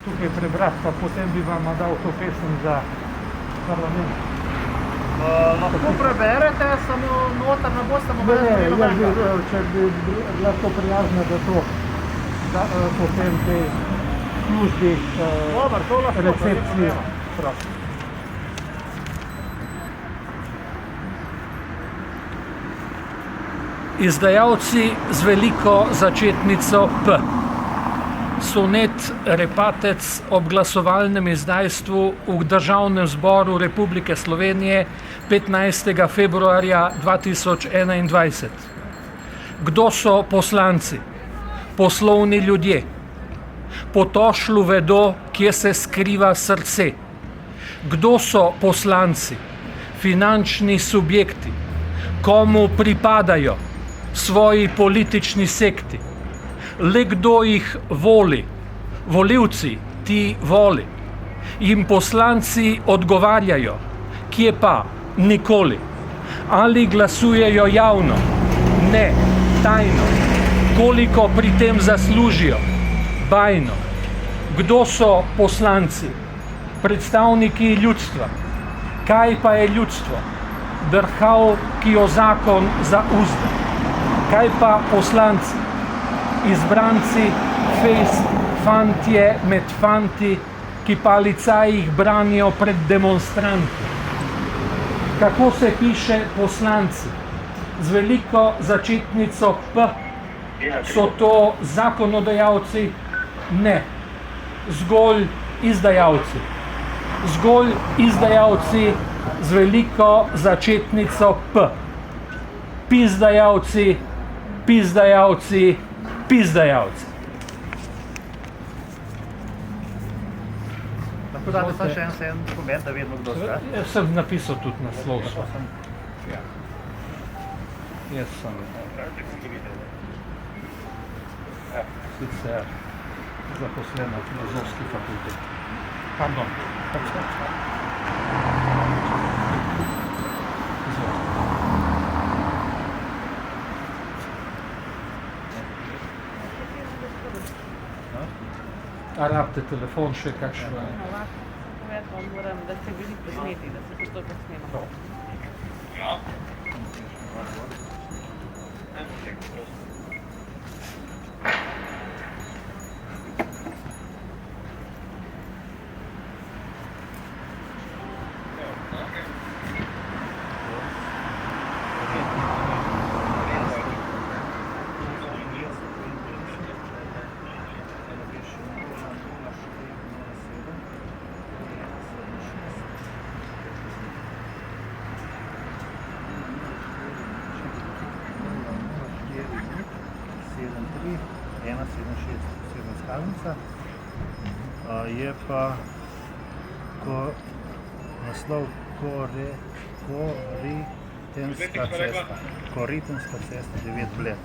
tukaj prebrati, pa potem bi vam dal to pesem za parlament. Lahko preberete, samo noter ne boste mogli. Če bi bila to prijazna, da to potem tej službi recepcije prosim. Izdajalci z veliko začetnico P. Sonet Repatec ob glasovalnem izdajstvu v Državnem zboru Republike Slovenije 15. februarja 2021. Kdo so poslanci? Poslovni ljudje. Po tošlu vedo, kje se skriva srce. Kdo so poslanci? Finančni subjekti. Komu pripadajo? Svoji politični sekti. Le kdo jih voli? Volivci, ti voli. Jim poslanci odgovarjajo. Kje pa? Nikoli. Ali glasujejo javno? Ne, tajno. Koliko pri tem zaslužijo? Bajno. Kdo so poslanci? Predstavniki ljudstva. Kaj pa je ljudstvo? Drhal, ki jo zakon zauzda. Kaj pa poslanci? Izbranci, fejst, fantje med fanti, ki policajih branijo pred demonstranti. Kako se piše poslanci? Z veliko začetnico P. So to zakonodajalci? Ne. Zgolj izdajalci. Zgolj izdajalci z veliko začetnico P. Pizdajalci, pizdajalci, pizdajalci. Lahko date samo še en dokument, da vedno kdo ste? Jaz sem napisal tudi naslov. Jaz sem sicer zaposlen na Filozofski fakulteti. Pardon. A rabite telefon še kakšno? Moram, da se bili posneti, da se postopek snema. Je pa naslov Koritenska cesta, 9 Bled.